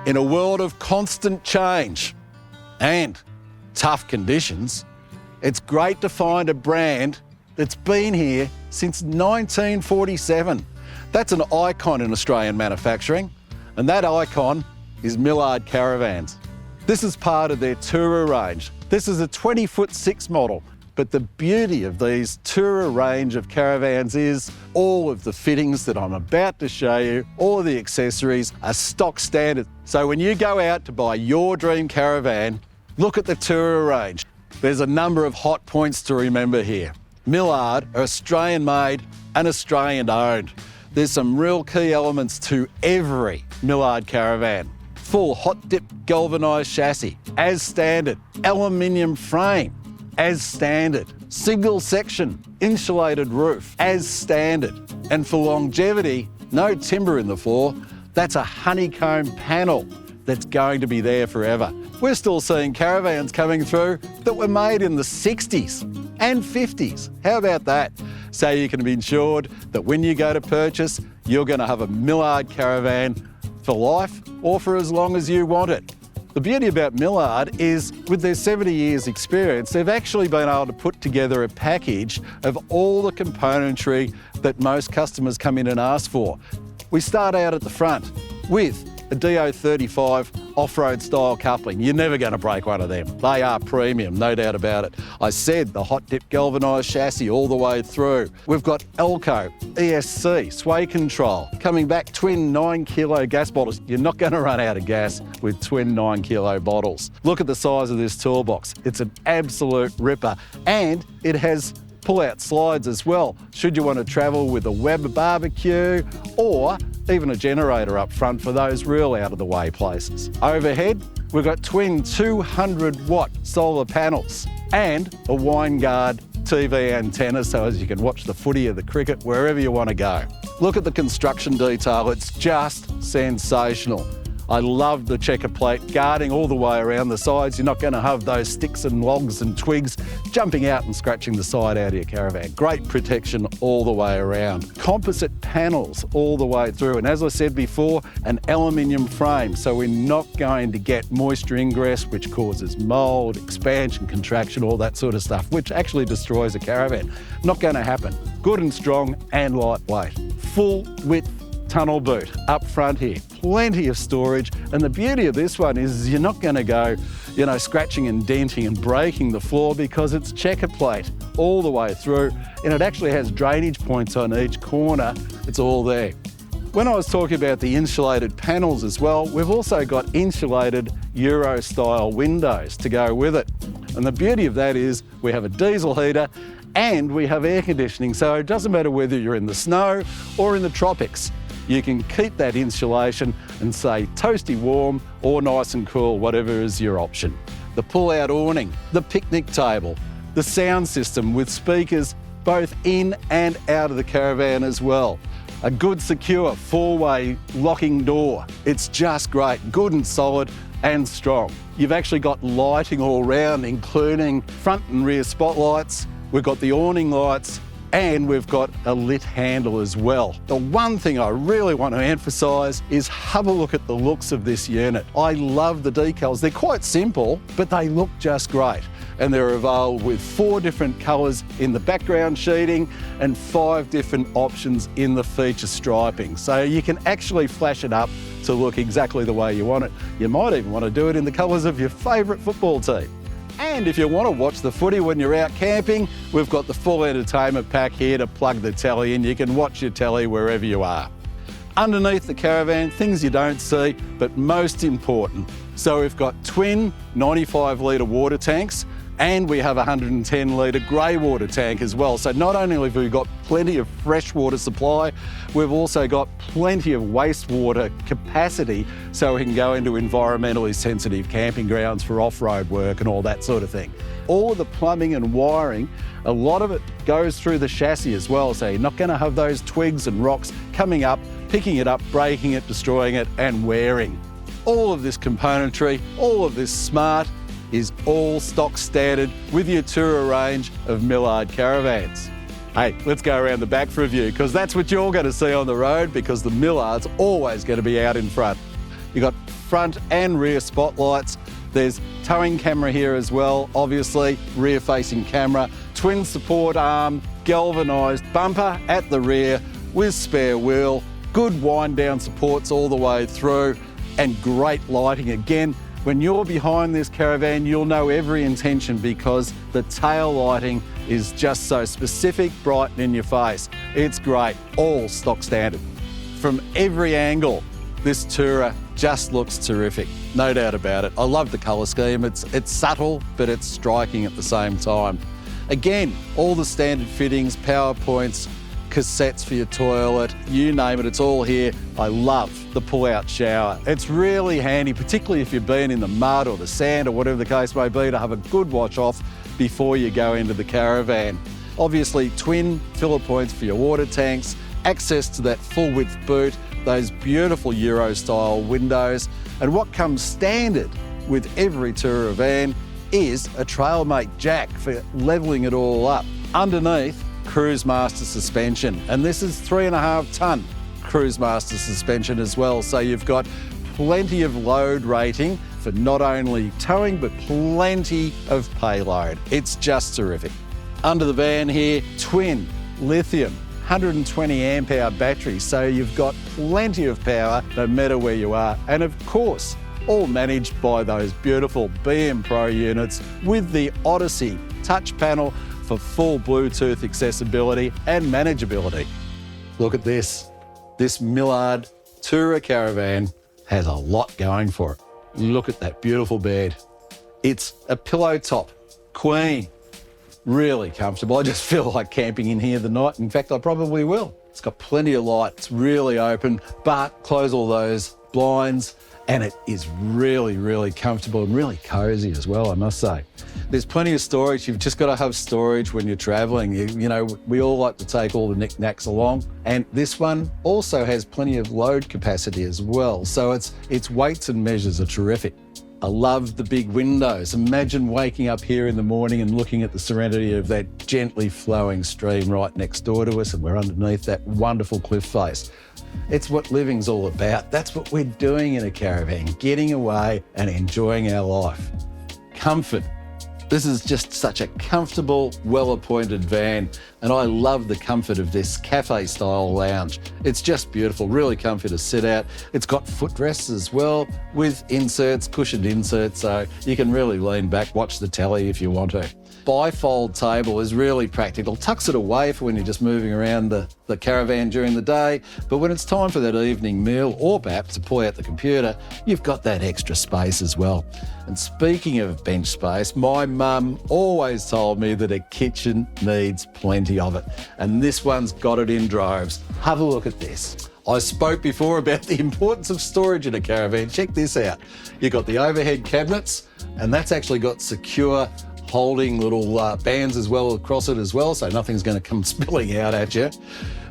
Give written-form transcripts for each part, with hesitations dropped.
In a world of constant change and tough conditions, it's great to find a brand that's been here since 1947. That's an icon in Australian manufacturing, and that icon is Millard Caravans. This is part of their Toura range. This is a 20'6" model, but the beauty of these Toura range of caravans is all of the fittings that I'm about to show you, all of the accessories are stock standard. So when you go out to buy your dream caravan, look at the Toura range. There's a number of hot points to remember here. Millard are Australian made and Australian owned. There's some real key elements to every Millard caravan. Full hot dip galvanised chassis, as standard. Aluminium frame, as standard. Single section, insulated roof, as standard. And for longevity, no timber in the floor. That's a honeycomb panel that's going to be there forever. We're still seeing caravans coming through that were made in the 60s and 50s. How about that? So you can be ensured that when you go to purchase, you're going to have a Millard caravan for life or for as long as you want it. The beauty about Millard is with their 70 years experience, they've actually been able to put together a package of all the componentry that most customers come in and ask for. We start out at the front with a DO35 Offroad style coupling. You're never going to break one of them. They are premium, no doubt about it. I said the hot dip galvanised chassis all the way through. We've got ALKO ESC sway control. Coming back, twin 9 kilo gas bottles. You're not going to run out of gas with twin 9 kilo bottles. Look at the size of this toolbox. It's an absolute ripper, and it has pull-out slides as well, should you want to travel with a Weber barbecue or even a generator up front for those real out-of-the-way places. Overhead, we've got twin 200-watt solar panels and a wine guard TV antenna so as you can watch the footy or the cricket wherever you want to go. Look at the construction detail, it's just sensational. I love the checker plate guarding all the way around the sides. You're not going to have those sticks and logs and twigs jumping out and scratching the side out of your caravan. Great protection all the way around. Composite panels all the way through. And as I said before, an aluminium frame. So we're not going to get moisture ingress, which causes mold, expansion, contraction, all that sort of stuff, which actually destroys a caravan. Not going to happen. Good and strong and lightweight. Full width tunnel boot up front here, plenty of storage, and the beauty of this one is you're not going to go, scratching and denting and breaking the floor because it's checker plate all the way through, and it actually has drainage points on each corner. It's all there. When I was talking about the insulated panels as well, we've also got insulated Euro style windows to go with it, and the beauty of that is we have a diesel heater and we have air conditioning, so it doesn't matter whether you're in the snow or in the tropics. You can keep that insulation and say toasty warm or nice and cool, whatever is your option. The pull-out awning, the picnic table, the sound system with speakers both in and out of the caravan as well. A good secure four-way locking door. It's just great, good and solid and strong. You've actually got lighting all round, including front and rear spotlights. We've got the awning lights, and we've got a lit handle as well. The one thing I really want to emphasise is have a look at the looks of this unit. I love the decals. They're quite simple, but they look just great. And they're available with 4 different colours in the background sheeting and 5 different options in the feature striping. So you can actually flash it up to look exactly the way you want it. You might even want to do it in the colours of your favourite football team. And if you want to watch the footy when you're out camping, we've got the full entertainment pack here to plug the telly in. You can watch your telly wherever you are. Underneath the caravan, things you don't see, but most important. So we've got twin 95 litre water tanks, and we have a 110 litre grey water tank as well. So not only have we got plenty of fresh water supply, we've also got plenty of wastewater capacity so we can go into environmentally sensitive camping grounds for off-road work and all that sort of thing. All of the plumbing and wiring, a lot of it goes through the chassis as well, so you're not going to have those twigs and rocks coming up, picking it up, breaking it, destroying it and wearing. All of this componentry, all of this smart, is all stock standard with your Toura range of Millard caravans. Hey, let's go around the back for a view, because that's what you're going to see on the road, because the Millard's always going to be out in front. You've got front and rear spotlights. There's towing camera here as well, obviously, rear facing camera, twin support arm, galvanised bumper at the rear with spare wheel, good wind down supports all the way through, and great lighting. Again, when you're behind this caravan, you'll know every intention because the tail lighting is just so specific, bright and in your face. It's great, all stock standard. From every angle, this Toura just looks terrific, no doubt about it. I love the colour scheme. It's subtle, but it's striking at the same time. Again, all the standard fittings, power points, cassettes for your toilet, you name it, it's all here. I love the pull-out shower. It's really handy, particularly if you've been in the mud or the sand or whatever the case may be, to have a good wash off before you go into the caravan. Obviously, twin filler points for your water tanks, access to that full width boot, those beautiful Euro style windows, and what comes standard with every Toura van is a Trailmate jack for levelling it all up. Underneath, Cruisemaster suspension, and this is 3.5 tonne Cruisemaster suspension as well, so you've got plenty of load rating for not only towing but plenty of payload. It's just terrific. Under the van here, twin lithium 120 amp hour battery, so you've got plenty of power no matter where you are, and of course all managed by those beautiful BMPRO units with the Odyssey touch panel for full Bluetooth accessibility and manageability. Look at this. This Millard Toura caravan has a lot going for it. Look at that beautiful bed. It's a pillow top, queen. Really comfortable. I just feel like camping in here the night. In fact, I probably will. It's got plenty of light. It's really open, but close all those blinds and it is really, really comfortable and really cozy as well, I must say. There's plenty of storage. You've just got to have storage when you're traveling. You know, we all like to take all the knickknacks along, and this one also has plenty of load capacity as well. So its weights and measures are terrific. I love the big windows. Imagine waking up here in the morning and looking at the serenity of that gently flowing stream right next door to us, and we're underneath that wonderful cliff face. It's what living's all about. That's what we're doing in a caravan, getting away and enjoying our life. Comfort. This is just such a comfortable, well-appointed van, and I love the comfort of this cafe-style lounge. It's just beautiful, really comfy to sit at. It's got footrests as well with inserts, cushioned inserts, so you can really lean back, watch the telly if you want to. Bifold table is really practical. Tucks it away for when you're just moving around the caravan during the day, but when it's time for that evening meal or perhaps to pull out the computer, you've got that extra space as well. And speaking of bench space, my mum always told me that a kitchen needs plenty of it, and this one's got it in droves. Have a look at this. I spoke before about the importance of storage in a caravan. Check this out. You've got the overhead cabinets, and that's actually got secure holding little bands as well across it as well, so nothing's going to come spilling out at you.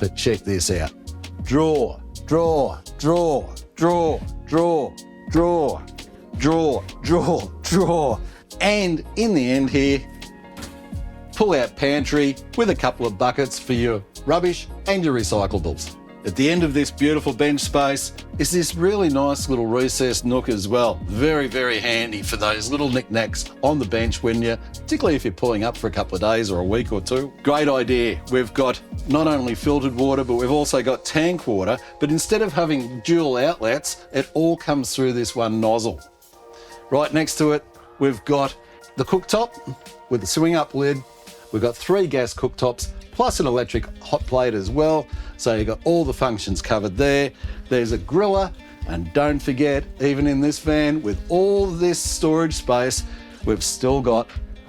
But check this out. Drawer, drawer, drawer, drawer, drawer, drawer, drawer, drawer, drawer. And in the end here, pull out pantry with a couple of buckets for your rubbish and your recyclables. At the end of this beautiful bench space is this really nice little recessed nook as well. Very, very handy for those little knickknacks on the bench particularly if you're pulling up for a couple of days or a week or two. Great idea. We've got not only filtered water, but we've also got tank water, but instead of having dual outlets, it all comes through this one nozzle. Right next to it, we've got the cooktop with the swing up lid. We've got 3 gas cooktops, plus an electric hot plate as well. So you've got all the functions covered there. There's a griller, and don't forget, even in this van, with all this storage space, we've still got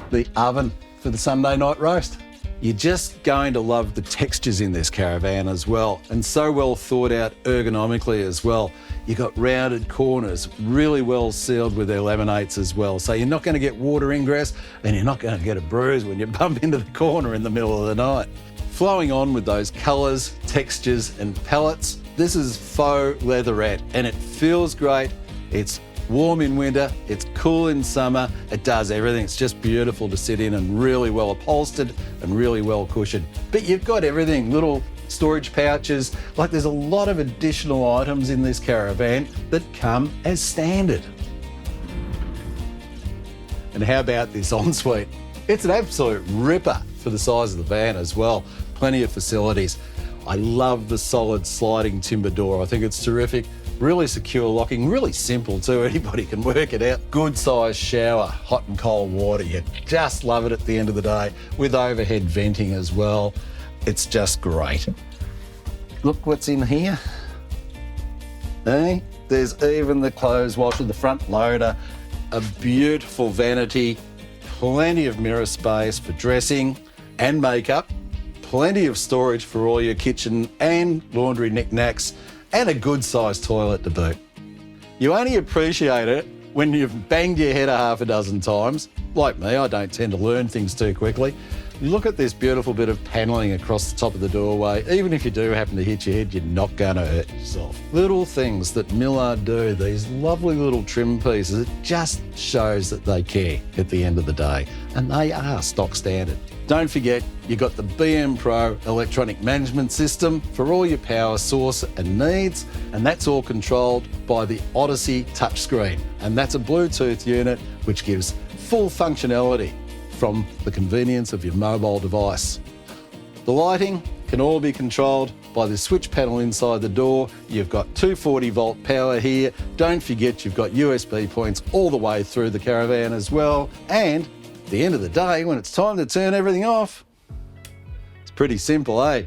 the oven for the Sunday night roast. You're just going to love the textures in this caravan as well, and so well thought out ergonomically as well. You've got rounded corners, really well sealed with their laminates as well. So you're not going to get water ingress, and you're not going to get a bruise when you bump into the corner in the middle of the night. Flowing on with those colours, textures and palettes, this is faux leatherette, and it feels great. It's warm in winter, it's cool in summer, it does everything. It's just beautiful to sit in and really well upholstered and really well cushioned. But you've got everything, little storage pouches. Like, there's a lot of additional items in this caravan that come as standard. And how about this ensuite? It's an absolute ripper for the size of the van as well. Plenty of facilities. I love the solid sliding timber door. I think it's terrific. Really secure locking, really simple too. Anybody can work it out. Good sized shower, hot and cold water. You just love it at the end of the day, with overhead venting as well. It's just great. Look what's in here. Hey, there's even the clothes washer, the front loader, a beautiful vanity, plenty of mirror space for dressing and makeup, plenty of storage for all your kitchen and laundry knickknacks, and a good sized toilet to boot. You only appreciate it when you've banged your head a half a dozen times. Like me, I don't tend to learn things too quickly. Look at this beautiful bit of panelling across the top of the doorway. Even if you do happen to hit your head, you're not going to hurt yourself. Little things that Millard do, these lovely little trim pieces, it just shows that they care at the end of the day. And they are stock standard. Don't forget, you've got the BMPRO electronic management system for all your power source and needs, and that's all controlled by the Odyssey touchscreen. And that's a Bluetooth unit which gives full functionality from the convenience of your mobile device. The lighting can all be controlled by the switch panel inside the door. You've got 240 volt power here. Don't forget, you've got USB points all the way through the caravan as well. And at the end of the day, when it's time to turn everything off, it's pretty simple, eh?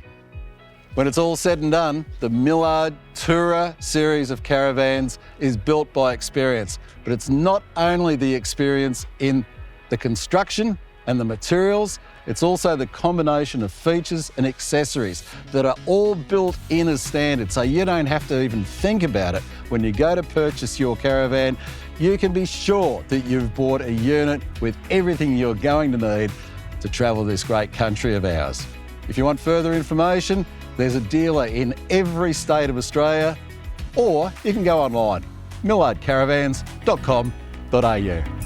When it's all said and done, the Millard Toura series of caravans is built by experience. But it's not only the experience in the construction and the materials, it's also the combination of features and accessories that are all built in as standard, so you don't have to even think about it. When you go to purchase your caravan, you can be sure that you've bought a unit with everything you're going to need to travel this great country of ours. If you want further information, there's a dealer in every state of Australia, or you can go online, millardcaravans.com.au.